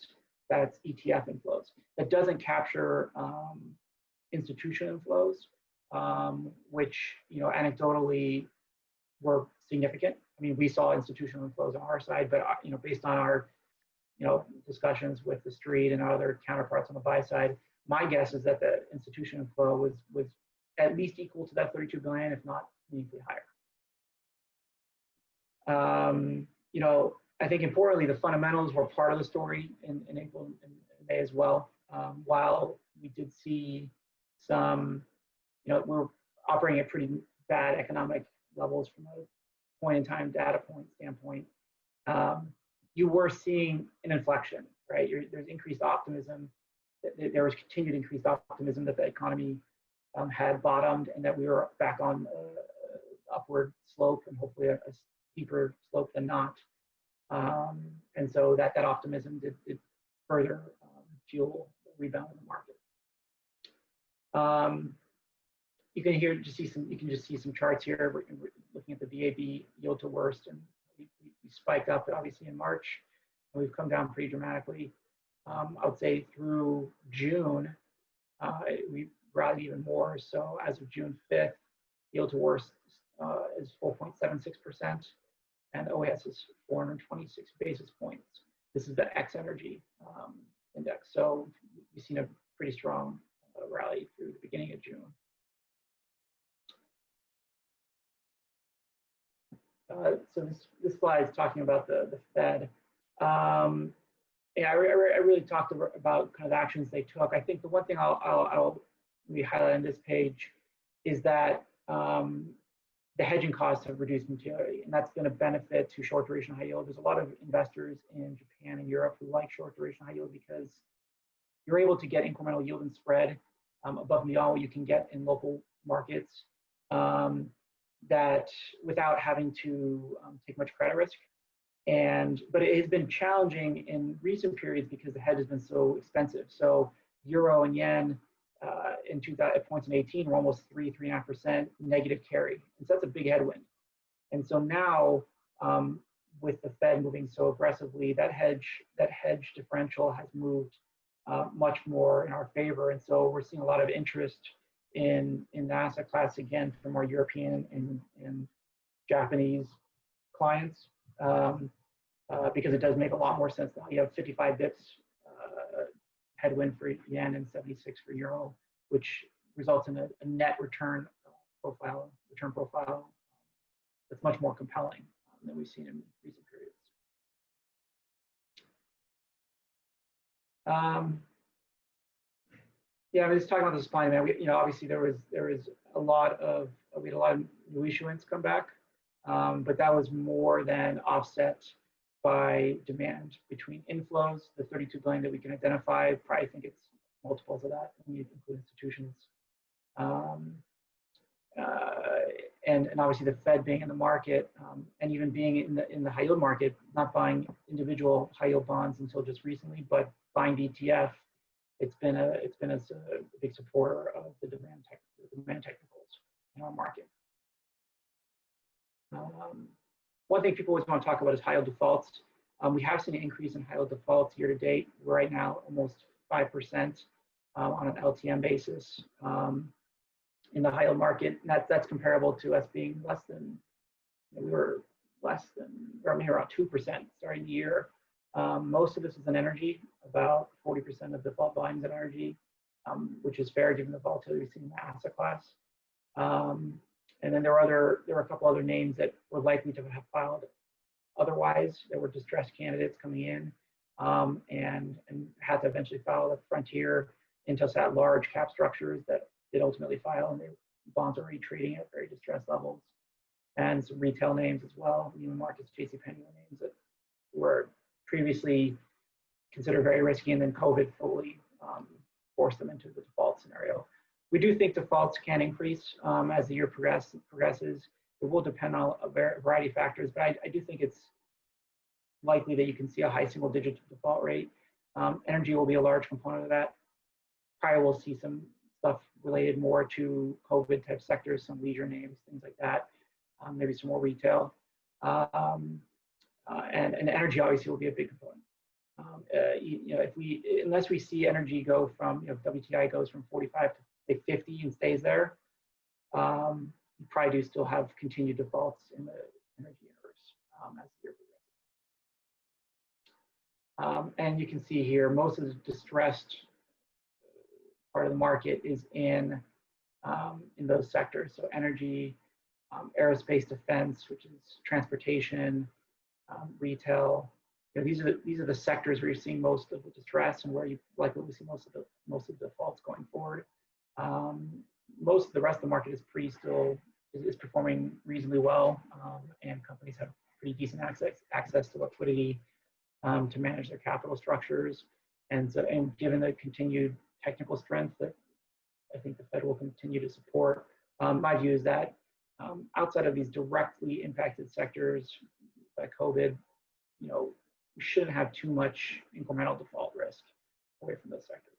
that's ETF inflows. That doesn't capture institutional inflows, which anecdotally were significant. I mean, we saw institutional inflows on our side, but based on our discussions with the street and our other counterparts on the buy side, my guess is that the institutional inflow was at least equal to that 32 billion, if not meaningfully higher. I think importantly, the fundamentals were part of the story in April and May as well. While we did see some, we're operating at pretty bad economic levels from a point in time data point standpoint, you were seeing an inflection, right? There's increased optimism. There was continued increased optimism that the economy had bottomed and that we were back on upward slope and hopefully a steeper slope than not. And so that optimism did further fuel the rebound in the market. You can just see some charts here. We're looking at the BAB yield to worst, and we spiked up obviously in March, and we've come down pretty dramatically. I would say through June, we rallied even more. So as of June 5th, yield to worst is 4.76%, and OAS is 426 basis points. This is the X energy index. So we've seen a pretty strong rally through the beginning of June. So this slide is talking about the Fed. I really talked about kind of the actions they took. I think the one thing I'll highlight on this page is that the hedging costs have reduced materially, and that's been a benefit to short duration high yield. There's a lot of investors in Japan and Europe who like short duration high yield because you're able to get incremental yield and spread above and beyond what you can get in local markets, that without having to take much credit risk. But it has been challenging in recent periods because the hedge has been so expensive. So euro and yen in 2000 at points in 18 were almost 3.5% negative carry, and so that's a big headwind. And so now with the Fed moving so aggressively, that hedge differential has moved much more in our favor, and so we're seeing a lot of interest in the asset class again from our European and Japanese clients, because it does make a lot more sense now. You have 55 bips headwind for yen and 76 for euro, which results in a net return profile that's much more compelling than we've seen in recent periods. Yeah, I mean, just talking about the supply and demand. Obviously there was a lot of new issuance come back, but that was more than offset by demand between inflows, the 32 billion that we can identify. Probably think it's multiples of that when you include institutions, and obviously the Fed being in the market, and even being in the high yield market, not buying individual high yield bonds until just recently, but buying the ETF. It's been a big supporter of the demand technicals in our market. One thing people always want to talk about is high yield defaults. We have seen an increase in high yield defaults year to date. We're right now almost 5% on an LTM basis in the high yield market. And that's comparable to us being less than, we were less than, or maybe around 2% starting the year. Most of this is in energy. About 40% of default volumes in energy, which is fair given the volatility we've seen in the asset class. And then there were a couple other names that were likely to have filed otherwise. There were distressed candidates coming in and had to eventually file. Like Frontier, Intelsat large cap structures that did ultimately file, and their bonds are already trading at very distressed levels. And some retail names as well, Neiman Marcus, JCPenney names that were previously considered very risky, and then COVID fully forced them into the default scenario. We do think defaults can increase as the year progresses. It will depend on a variety of factors, but I do think it's likely that you can see a high single-digit default rate. Energy will be a large component of that. Probably we'll see some stuff related more to COVID-type sectors, some leisure names, things like that. Maybe some more retail. And energy obviously will be a big component. Unless we see energy go from, WTI goes from 45 to say 50 and stays there, you probably do still have continued defaults in the energy universe as the year progresses. And you can see here, most of the distressed part of the market is in those sectors. So energy, aerospace, defense, which is transportation, retail. These are the sectors where you're seeing most of the distress and where you likely will see most of the defaults going forward. Most of the rest of the market is performing reasonably well, and companies have pretty decent access to liquidity to manage their capital structures. And given the continued technical strength that I think the Fed will continue to support, my view is that outside of these directly impacted sectors by COVID, we shouldn't have too much incremental default risk away from those sectors.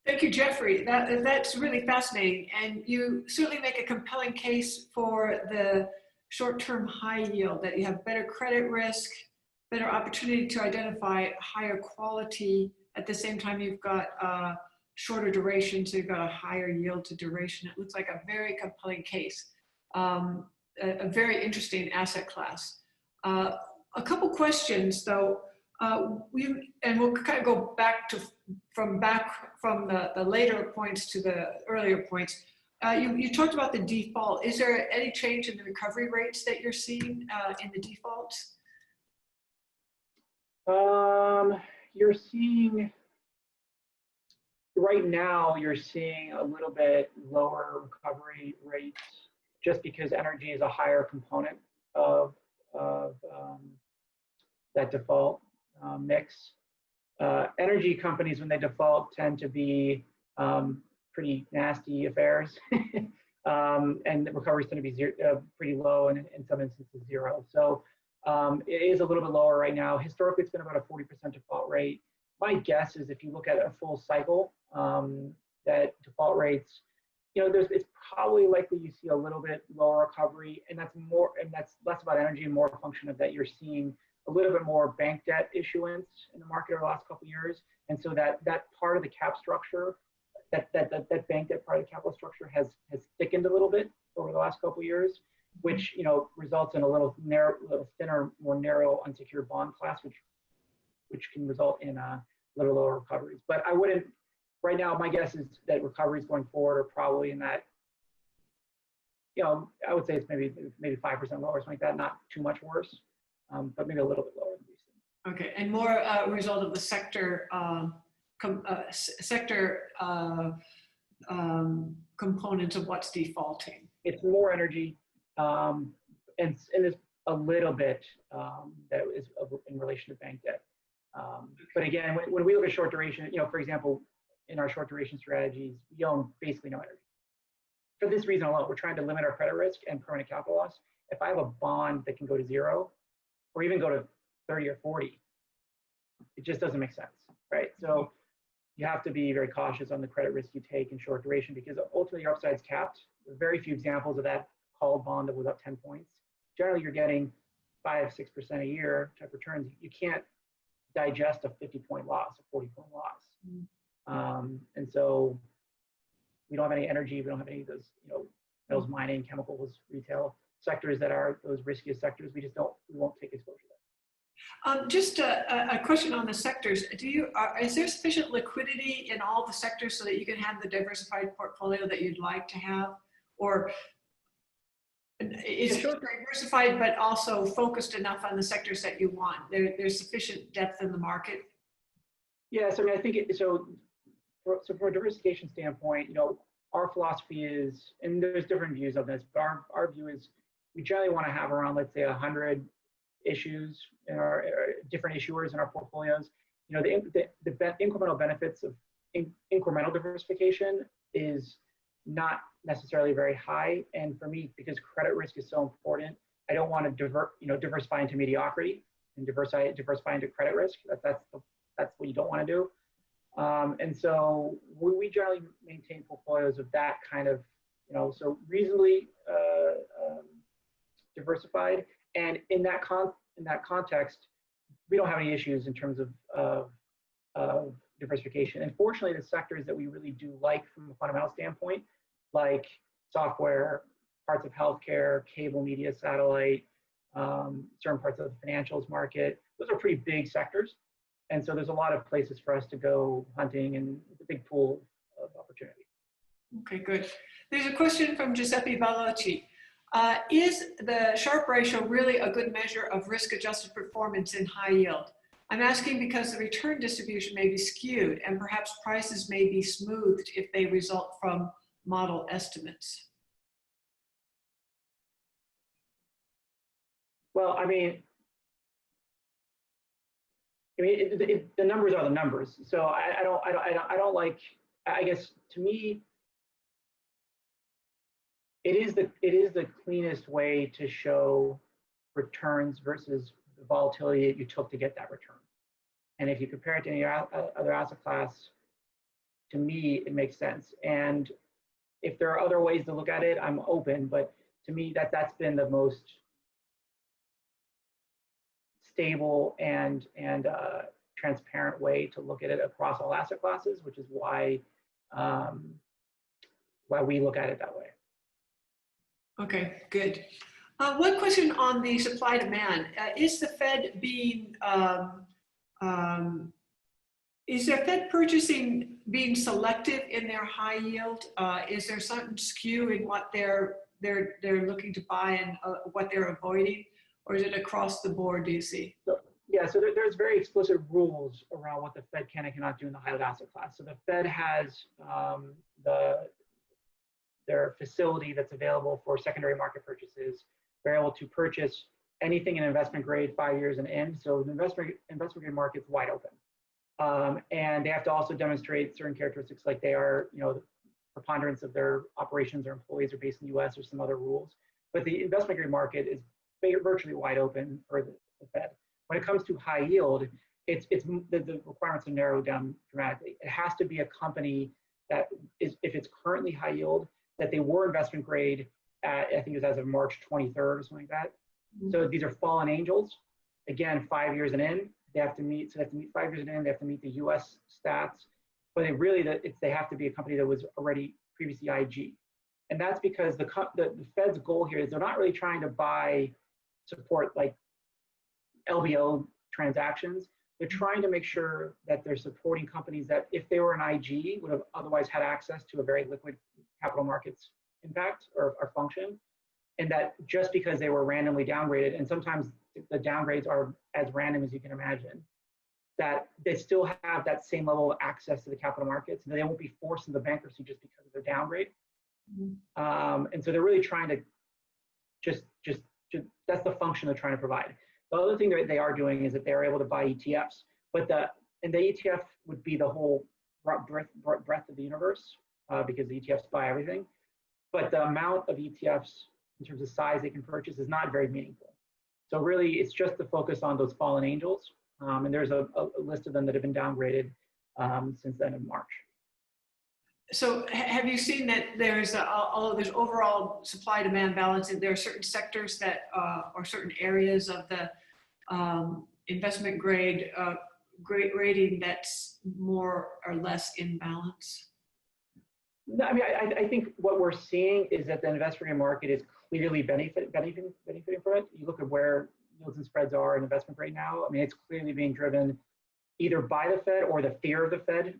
Thank you, Jeffrey. That's really fascinating. And you certainly make a compelling case for the short-term high yield, that you have better credit risk, better opportunity to identify higher quality. At the same time, you've got shorter duration, so you've got a higher yield to duration. It looks like a very compelling case, a very interesting asset class. A couple questions, though. We'll kind of go back from the later points to the earlier points. You talked about the default. Is there any change in the recovery rates that you're seeing in the defaults? You're seeing, right now, you're seeing a little bit lower recovery rates just because energy is a higher component of that default mix. Energy companies, when they default, tend to be pretty nasty affairs, and the recoveries tend to be pretty low, and in some instances zero. So it is a little bit lower right now. Historically, it's been about a 40% default rate. My guess is if you look at a full cycle, that default rates, it's probably likely you see a little bit lower recovery, and that's less about energy and more a function of that you're seeing a little bit more bank debt issuance in the market over the last couple of years, and so that part of the cap structure, that bank debt part of the capital structure has thickened a little bit over the last couple of years, which results in a little thinner, more narrow unsecured bond class, which can result in a little lower recoveries. But I wouldn't. Right now, my guess is that recoveries going forward are probably in that, I would say it's maybe 5% lower, something like that, not too much worse, but maybe a little bit lower than we've seen. Okay, and more a result of the sector components of what's defaulting. It's more energy, and there's a little bit that is in relation to bank debt. But again, when we look at short duration, for example, in our short duration strategies, we own basically no energy. For this reason alone, we're trying to limit our credit risk and permanent capital loss. If I have a bond that can go to 0, or even go to 30 or 40, it just doesn't make sense, right? So you have to be very cautious on the credit risk you take in short duration, because ultimately your upside's capped. There are very few examples of that called bond that was up 10 points. Generally, you're getting 5-6% a year type returns. You can't digest a 50-point loss, a 40-point loss. Mm-hmm. And so we don't have any energy. We don't have any of those, metals, mining, chemicals, retail sectors that are those riskiest sectors. We won't take exposure there. Just a question on the sectors. Is there sufficient liquidity in all the sectors so that you can have the diversified portfolio that you'd like to have? Or is it diversified but also focused enough on the sectors that you want? There's sufficient depth in the market? Yes, I think so from a diversification standpoint, our philosophy is, and there's different views of this, but our view is we generally want to have around, let's say, 100 issues in our different issuers in our portfolios. The incremental benefits of incremental diversification is not necessarily very high. And for me, because credit risk is so important, I don't want to diversify into mediocrity and diversify into credit risk. That's what you don't want to do. And so we generally maintain portfolios of that kind of, so reasonably diversified. And in that context, we don't have any issues in terms of diversification. And fortunately, the sectors that we really do like from a fundamental standpoint, like software, parts of healthcare, cable media, satellite, certain parts of the financials market, those are pretty big sectors. And so there's a lot of places for us to go hunting, and it's a big pool of opportunity. Okay, good. There's a question from Giuseppe Ballocci. Is the Sharpe ratio really a good measure of risk-adjusted performance in high yield? I'm asking because the return distribution may be skewed and perhaps prices may be smoothed if they result from model estimates. Well, the numbers are the numbers. So I don't like. I guess to me, it is the cleanest way to show returns versus the volatility that you took to get that return. And if you compare it to any other asset class, to me it makes sense. And if there are other ways to look at it, I'm open. But to me, that's been the most stable and transparent way to look at it across all asset classes, which is why we look at it that way. Okay, good. One question on the supply demand. Is the Fed purchasing being selective in their high yield? Is there some skew in what they're looking to buy and what they're avoiding? Or is it across the board, do you see? So there's very explicit rules around what the Fed can and cannot do in the high yield asset class. So the Fed has the their facility that's available for secondary market purchases. They're able to purchase anything in investment grade 5 years and in. So the investment grade market's wide open. And they have to also demonstrate certain characteristics, like they are, the preponderance of their operations or employees are based in the US or some other rules. But the investment grade market is virtually wide open for the Fed. When it comes to high yield, the requirements are narrowed down dramatically. It has to be a company that is, if it's currently high yield, that they were investment grade at, I think it was as of March 23rd or something like that. Mm-hmm. So these are fallen angels. Again, 5 years and in, they have to meet, 5 years and in, they have to meet the US stats, but they have to be a company that was already previously IG. And that's because the Fed's goal here is they're not really trying to support like LBO transactions. They're trying to make sure that they're supporting companies that, if they were an IG, would have otherwise had access to a very liquid capital markets impact or function. And that just because they were randomly downgraded, and sometimes the downgrades are as random as you can imagine, that they still have that same level of access to the capital markets, and they won't be forced into bankruptcy just because of their downgrade. Mm-hmm. And so they're really trying to just that's the function they're trying to provide. The other thing that they are doing is that they're able to buy ETFs, and the ETF would be the whole breadth of the universe because the ETFs buy everything. But the amount of ETFs in terms of size they can purchase is not very meaningful. So really, it's just the focus on those fallen angels. And there's a list of them that have been downgraded since the end of March. So have you seen that although there's overall supply-demand balance, there are certain sectors that, or certain areas of the investment grade rating that's more or less in balance? No, I mean, I think what we're seeing is that the investment grade market is clearly benefiting from it. You look at where yields and spreads are in investment grade now. I mean, it's clearly being driven either by the Fed or the fear of the Fed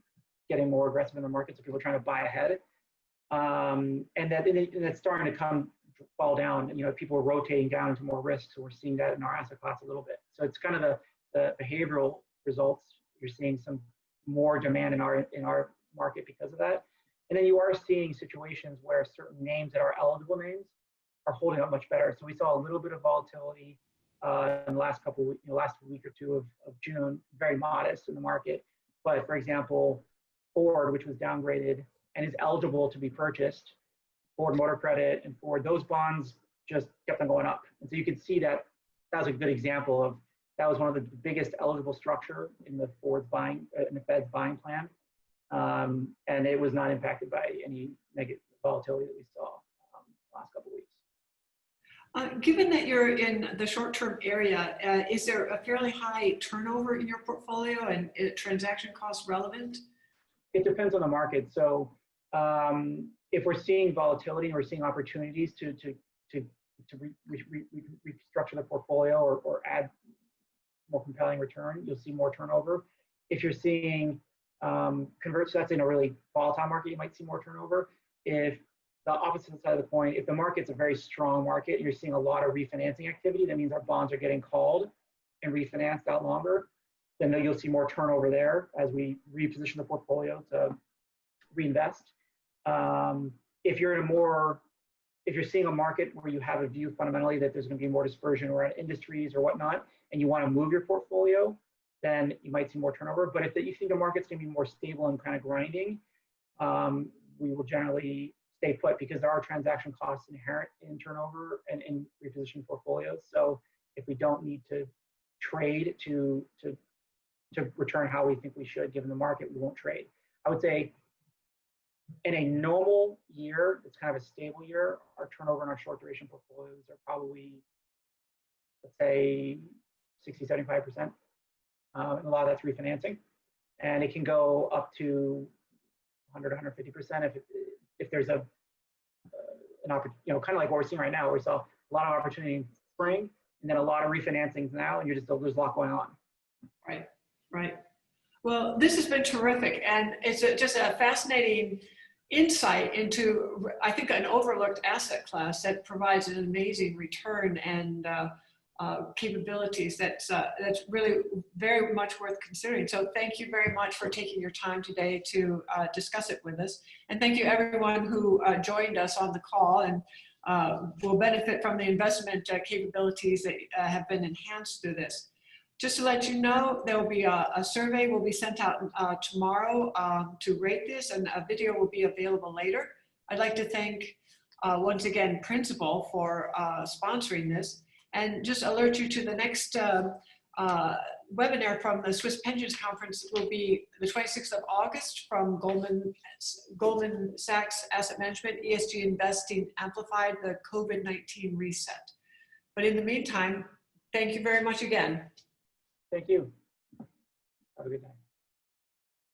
getting more aggressive in the market, so people are trying to buy ahead. And that's starting to fall down. People are rotating down into more risk, so we're seeing that in our asset class a little bit. So it's kind of the behavioral results. You're seeing some more demand in our market because of that. And then you are seeing situations where certain names that are eligible names are holding up much better. So we saw a little bit of volatility in the last last week or two of June, very modest in the market. But for example, Ford, which was downgraded and is eligible to be purchased, Ford Motor Credit and Ford, those bonds just kept on going up. And so you can see that was a good example of, that was one of the biggest eligible structure in the Fed's buying plan. And it was not impacted by any negative volatility that we saw the last couple of weeks. Given that you're in the short-term area, is there a fairly high turnover in your portfolio, and transaction costs relevant? It depends on the market. So if we're seeing volatility and we're seeing opportunities to restructure the portfolio or add more compelling return, you'll see more turnover. If you're seeing converts, so that's in a really volatile market, you might see more turnover. If the opposite side of the coin, if the market's a very strong market and you're seeing a lot of refinancing activity, that means our bonds are getting called and refinanced out longer, then you'll see more turnover there as we reposition the portfolio to reinvest. If you're seeing a market where you have a view fundamentally that there's going to be more dispersion around industries or whatnot, and you want to move your portfolio, then you might see more turnover. But if you think the market's going to be more stable and kind of grinding, we will generally stay put, because there are transaction costs inherent in turnover and in repositioning portfolios. So if we don't need to trade to return how we think we should, given the market, we won't trade. I would say in a normal year, it's kind of a stable year, our turnover in our short duration portfolios are probably, let's say, 60, 75%. And a lot of that's refinancing. And it can go up to 100, 150% if there's an opportunity, kind of like what we're seeing right now, where we saw a lot of opportunity in spring and then a lot of refinancings now, and there's a lot going on. Right. Well, this has been terrific, and it's just a fascinating insight into, I think, an overlooked asset class that provides an amazing return and capabilities that's really very much worth considering. So thank you very much for taking your time today to discuss it with us. And thank you everyone who joined us on the call and will benefit from the investment capabilities that have been enhanced through this. Just to let you know, there will be a survey will be sent out tomorrow to rate this, and a video will be available later. I'd like to thank once again Principal for sponsoring this, and just alert you to the next webinar from the Swiss Pensions Conference. Will be the 26th of August from Goldman Sachs Asset Management, ESG Investing Amplified, the COVID-19 Reset. But in the meantime, thank you very much again. Thank you. Have a good night.